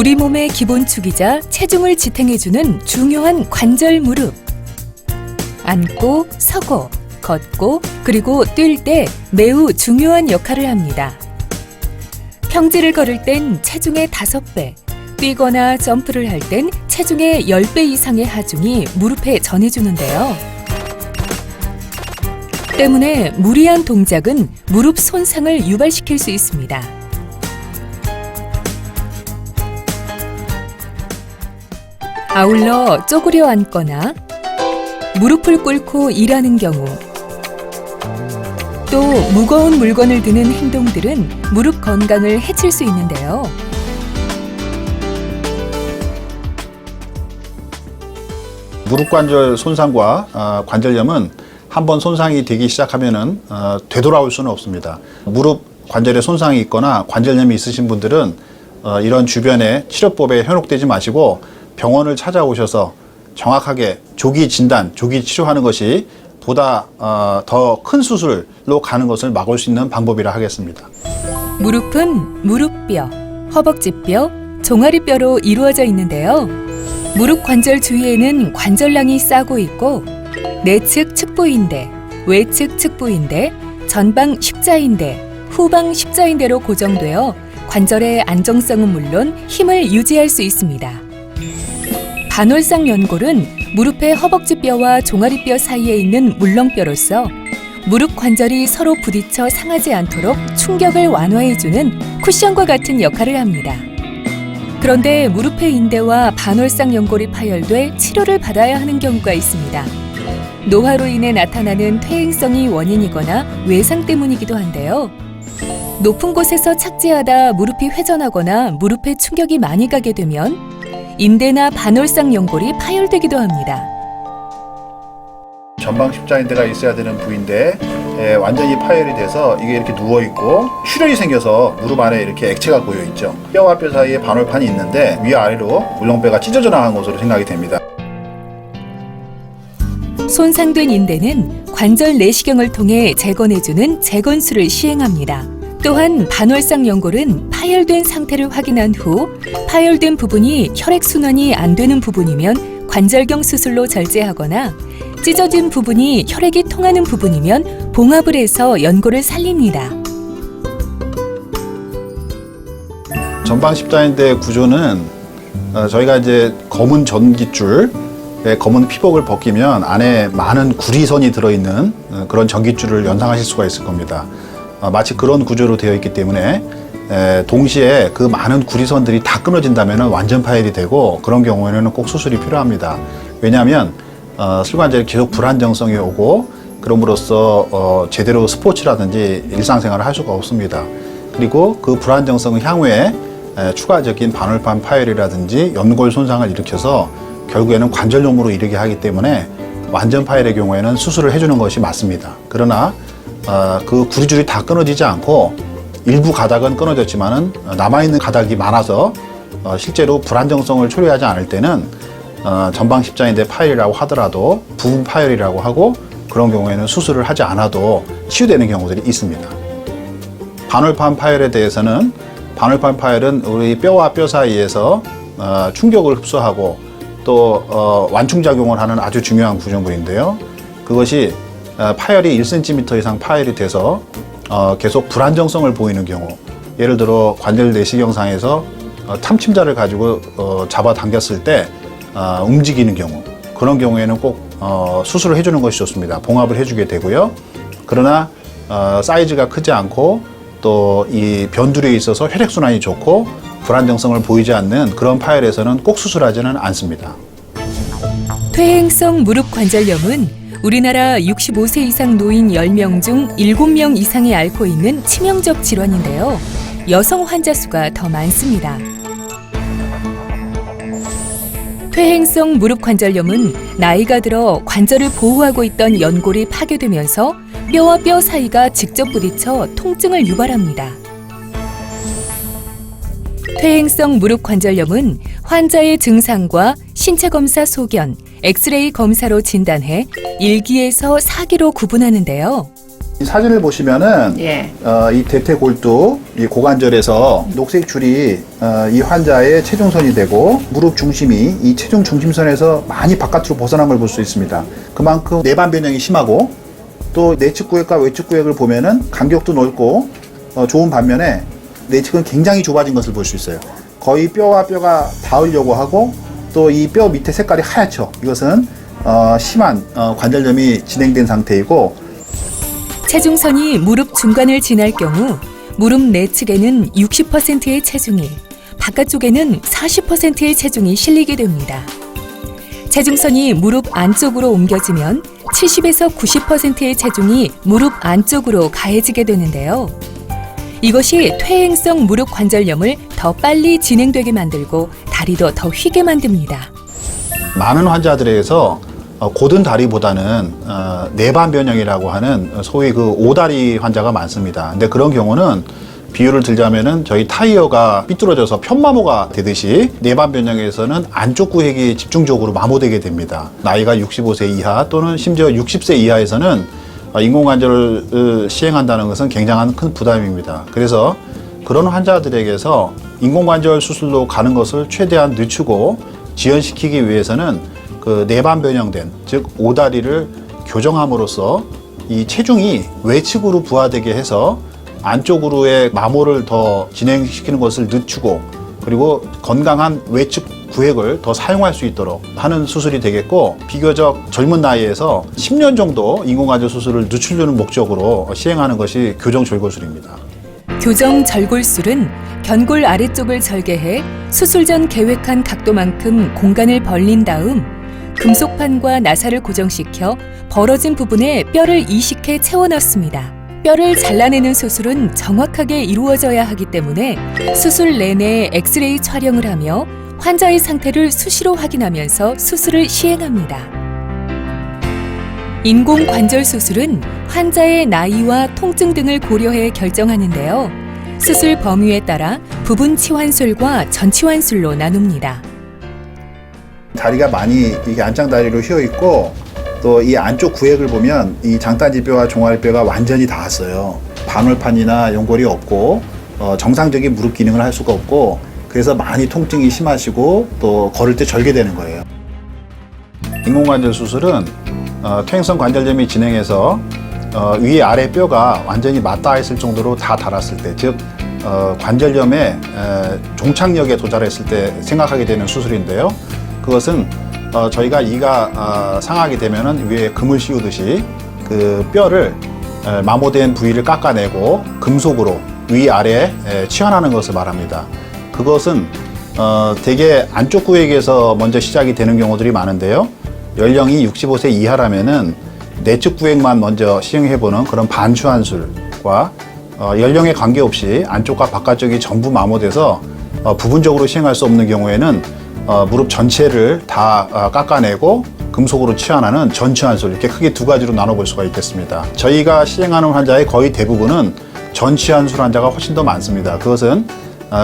우리 몸의 기본축이자 체중을 지탱해주는 중요한 관절 무릎. 앉고, 서고, 걷고, 그리고 뛸 때 매우 중요한 역할을 합니다. 평지를 걸을 땐 체중의 5배, 뛰거나 점프를 할 땐 체중의 10배 이상의 하중이 무릎에 전해주는데요. 때문에 무리한 동작은 무릎 손상을 유발시킬 수 있습니다. 아울러 쪼그려 앉거나 무릎을 꿇고 일하는 경우, 또 무거운 물건을 드는 행동들은 무릎 건강을 해칠 수 있는데요. 무릎 관절 손상과 관절염은 한번 손상이 되기 시작하면은 되돌아올 수는 없습니다. 무릎 관절에 손상이 있거나 관절염이 있으신 분들은 이런 주변에 치료법에 현혹되지 마시고 병원을 찾아오셔서 정확하게 조기 진단, 조기 치료하는 것이 보다 더 큰 수술로 가는 것을 막을 수 있는 방법이라 하겠습니다. 무릎은 무릎뼈, 허벅지뼈, 종아리뼈로 이루어져 있는데요. 무릎 관절 주위에는 관절낭이 싸고 있고 내측 측부인대, 외측 측부인대, 전방 십자인대, 후방 십자인대로 고정되어 관절의 안정성은 물론 힘을 유지할 수 있습니다. 반월상 연골은 무릎의 허벅지뼈와 종아리뼈 사이에 있는 물렁뼈로서 무릎 관절이 서로 부딪혀 상하지 않도록 충격을 완화해주는 쿠션과 같은 역할을 합니다. 그런데 무릎의 인대와 반월상 연골이 파열돼 치료를 받아야 하는 경우가 있습니다. 노화로 인해 나타나는 퇴행성이 원인이거나 외상 때문이기도 한데요. 높은 곳에서 착지하다 무릎이 회전하거나 무릎에 충격이 많이 가게 되면 인대나 반월상 연골이 파열되기도 합니다. 전방 십자인대가 있어야 되는 부위인데 완전히 파열이 돼서 이게 이렇게 누워있고 출혈이 생겨서 무릎 안에 이렇게 액체가 고여있죠. 뼈와 뼈 사이에 반월판이 있는데 위아래로 물렁뼈가 찢어져 나간 것으로 생각이 됩니다. 손상된 인대는 관절 내시경을 통해 재건해주는 재건수를 시행합니다. 또한 반월상 연골은 파열된 상태를 확인한 후 파열된 부분이 혈액순환이 안 되는 부분이면 관절경 수술로 절제하거나 찢어진 부분이 혈액이 통하는 부분이면 봉합을 해서 연골을 살립니다. 전방 십자인대 구조는 저희가 이제 검은 전깃줄, 검은 피복을 벗기면 안에 많은 구리선이 들어있는 그런 전깃줄을 연상하실 수가 있을 겁니다. 마치 그런 구조로 되어 있기 때문에 동시에 그 많은 구리선들이 다 끊어진다면 완전 파열이 되고 그런 경우에는 꼭 수술이 필요합니다. 왜냐하면 슬관절에 계속 불안정성이 오고 그럼으로써 제대로 스포츠라든지 일상생활을 할 수가 없습니다. 그리고 그 불안정성은 향후에 추가적인 반월판 파열이라든지 연골 손상을 일으켜서 결국에는 관절염으로 이르게 하기 때문에 완전 파열의 경우에는 수술을 해주는 것이 맞습니다. 그러나 그 구리줄이 다 끊어지지 않고 일부 가닥은 끊어졌지만은 남아있는 가닥이 많아서 실제로 불안정성을 초래하지 않을 때는 전방 십자인대 파열이라고 하더라도 부분 파열이라고 하고 그런 경우에는 수술을 하지 않아도 치유되는 경우들이 있습니다. 반월판 파열에 대해서는 반월판 파열은 우리 뼈와 뼈 사이에서 충격을 흡수하고 또 완충작용을 하는 아주 중요한 구조물인데요. 그것이 파열이 1cm 이상 파열이 돼서 계속 불안정성을 보이는 경우, 예를 들어 관절 내시경상에서 참침자를 가지고 잡아당겼을 때 움직이는 경우, 그런 경우에는 꼭 수술을 해주는 것이 좋습니다. 봉합을 해주게 되고요. 그러나 사이즈가 크지 않고 또 이 변두리에 있어서 혈액순환이 좋고 불안정성을 보이지 않는 그런 파열에서는 꼭 수술하지는 않습니다. 퇴행성 무릎 관절염은 우리나라 65세 이상 노인 10명 중 7명 이상이 앓고 있는 치명적 질환인데요. 여성 환자 수가 더 많습니다. 퇴행성 무릎 관절염은 나이가 들어 관절을 보호하고 있던 연골이 파괴되면서 뼈와 뼈 사이가 직접 부딪혀 통증을 유발합니다. 퇴행성 무릎 관절염은 환자의 증상과 신체 검사 소견, 엑스레이 검사로 진단해 1기에서 4기로 구분하는데요. 이 사진을 보시면은 예. 이 대퇴골두, 이 고관절에서 녹색 줄이 이 환자의 체중선이 되고 무릎 중심이 이 체중 중심선에서 많이 바깥으로 벗어난 걸 볼 수 있습니다. 그만큼 내반 변형이 심하고 또 내측 구획과 외측 구획을 보면은 간격도 넓고 좋은 반면에 내측은 굉장히 좁아진 것을 볼 수 있어요. 거의 뼈와 뼈가 닿으려고 하고 또 이 뼈 밑에 색깔이 하얗죠. 이것은 심한 관절염이 진행된 상태이고 체중선이 무릎 중간을 지날 경우 무릎 내측에는 60%의 체중이, 바깥쪽에는 40%의 체중이 실리게 됩니다. 체중선이 무릎 안쪽으로 옮겨지면 70에서 90%의 체중이 무릎 안쪽으로 가해지게 되는데요. 이것이 퇴행성 무릎 관절염을 더 빨리 진행되게 만들고 다리도 더 휘게 만듭니다. 많은 환자들에게서 곧은 다리보다는 내반 변형이라고 하는 소위 그 오다리 환자가 많습니다. 근데 그런 경우는 비유를 들자면은 저희 타이어가 삐뚤어져서 편마모가 되듯이 내반 변형에서는 안쪽 구획이 집중적으로 마모되게 됩니다. 나이가 65세 이하 또는 심지어 60세 이하에서는 인공관절을 시행한다는 것은 굉장한 큰 부담입니다. 그래서 그런 환자들에게서 인공관절 수술로 가는 것을 최대한 늦추고 지연시키기 위해서는 그 내반 변형된, 즉 오다리를 교정함으로써 이 체중이 외측으로 부하되게 해서 안쪽으로의 마모를 더 진행시키는 것을 늦추고 그리고 건강한 외측 구획을 더 사용할 수 있도록 하는 수술이 되겠고, 비교적 젊은 나이에서 10년 정도 인공관절 수술을 늦추려는 목적으로 시행하는 것이 교정 절골술입니다. 교정 절골술은 견골 아래쪽을 절개해 수술 전 계획한 각도만큼 공간을 벌린 다음 금속판과 나사를 고정시켜 벌어진 부분에 뼈를 이식해 채워 넣습니다. 뼈를 잘라내는 수술은 정확하게 이루어져야 하기 때문에 수술 내내 엑스레이 촬영을 하며 환자의 상태를 수시로 확인하면서 수술을 시행합니다. 인공관절 수술은 환자의 나이와 통증 등을 고려해 결정하는데요. 수술 범위에 따라 부분 치환술과 전치환술로 나눕니다. 다리가 많이 이게 안짱다리로 휘어 있고 또 이 안쪽 구획을 보면 이 장단지뼈와 종아리뼈가 완전히 닿았어요. 반월판이나 연골이 없고 정상적인 무릎 기능을 할 수가 없고 그래서 많이 통증이 심하시고 또 걸을 때 절개되는 거예요. 인공관절 수술은 퇴행성 관절염이 진행해서 위 아래 뼈가 완전히 맞닿아 있을 정도로 다 닳았을 때, 즉 관절염의 종착역에 도달했을 때 생각하게 되는 수술인데요. 그것은 저희가 이가 상하게 되면은 위에 금을 씌우듯이 그 뼈를 마모된 부위를 깎아내고 금속으로 위아래에 치환하는 것을 말합니다. 그것은 대개 안쪽 구획에서 먼저 시작이 되는 경우들이 많은데요. 연령이 65세 이하라면은 내측 구획만 먼저 시행해보는 그런 반추환술과 연령에 관계없이 안쪽과 바깥쪽이 전부 마모돼서 부분적으로 시행할 수 없는 경우에는 무릎 전체를 다 깎아내고 금속으로 치환하는 전치환술, 이렇게 크게 두 가지로 나눠볼 수가 있겠습니다. 저희가 시행하는 환자의 거의 대부분은 전치환술 환자가 훨씬 더 많습니다. 그것은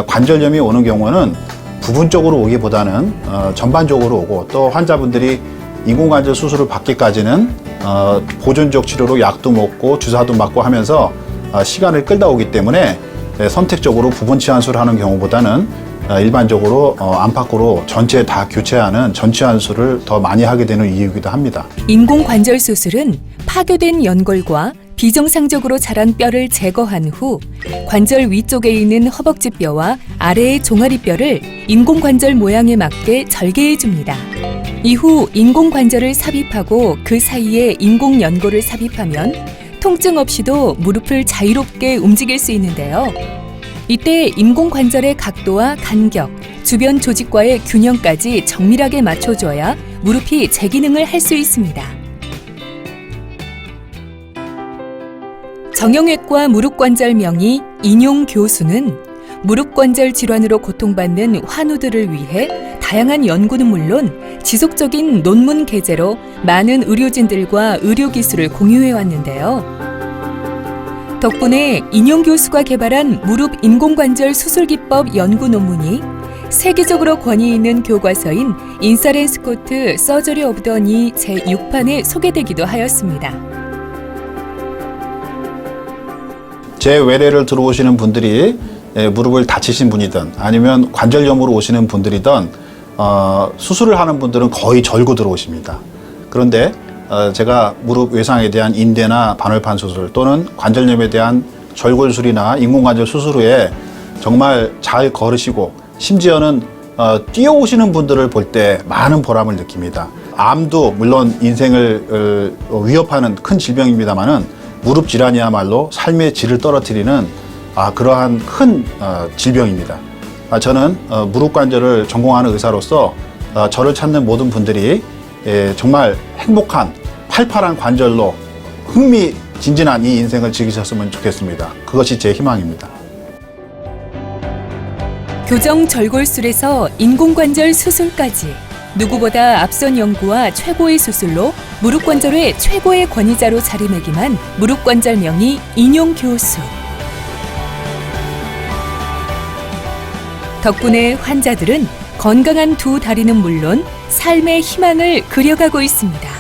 관절염이 오는 경우는 부분적으로 오기보다는 전반적으로 오고, 또 환자분들이 인공관절 수술을 받기까지는 보존적 치료로 약도 먹고 주사도 맞고 하면서 시간을 끌다 오기 때문에 선택적으로 부분 치환술을 하는 경우보다는 일반적으로 안팎으로 전체 다 교체하는 전치환술을 더 많이 하게 되는 이유이기도 합니다. 인공관절 수술은 파괴된 연골과 비정상적으로 자란 뼈를 제거한 후 관절 위쪽에 있는 허벅지뼈와 아래의 종아리뼈를 인공관절 모양에 맞게 절개해 줍니다. 이후 인공관절을 삽입하고 그 사이에 인공연골을 삽입하면 통증 없이도 무릎을 자유롭게 움직일 수 있는데요. 이때 인공관절의 각도와 간격, 주변 조직과의 균형까지 정밀하게 맞춰줘야 무릎이 제 기능을 할 수 있습니다. 정형외과 무릎관절 명의 인용교수는 무릎관절 질환으로 고통받는 환우들을 위해 다양한 연구는 물론 지속적인 논문 게재로 많은 의료진들과 의료기술을 공유해왔는데요. 덕분에 인용 교수가 개발한 무릎 인공관절 수술기법 연구 논문이 세계적으로 권위 있는 교과서인 인사렌 스코트 서저리 오브 더 니 제6판에 소개되기도 하였습니다. 제 외래를 들어오시는 분들이 무릎을 다치신 분이든 아니면 관절염으로 오시는 분들이든 수술을 하는 분들은 거의 절고 들어오십니다. 그런데 제가 무릎 외상에 대한 인대나 반월판 수술 또는 관절염에 대한 절골술이나 인공관절 수술 후에 정말 잘 걸으시고 심지어는 뛰어오시는 분들을 볼 때 많은 보람을 느낍니다. 암도 물론 인생을 위협하는 큰 질병입니다만은 무릎 질환이야말로 삶의 질을 떨어뜨리는 그러한 큰 질병입니다. 저는 무릎 관절을 전공하는 의사로서 저를 찾는 모든 분들이 정말 행복한 팔팔한 관절로 흥미진진한 이 인생을 즐기셨으면 좋겠습니다. 그것이 제 희망입니다. 교정 절골술에서 인공관절 수술까지 누구보다 앞선 연구와 최고의 수술로 무릎관절의 최고의 권위자로 자리매김한 무릎관절 명의 인용 교수. 덕분에 환자들은 건강한 두 다리는 물론 삶의 희망을 그려가고 있습니다.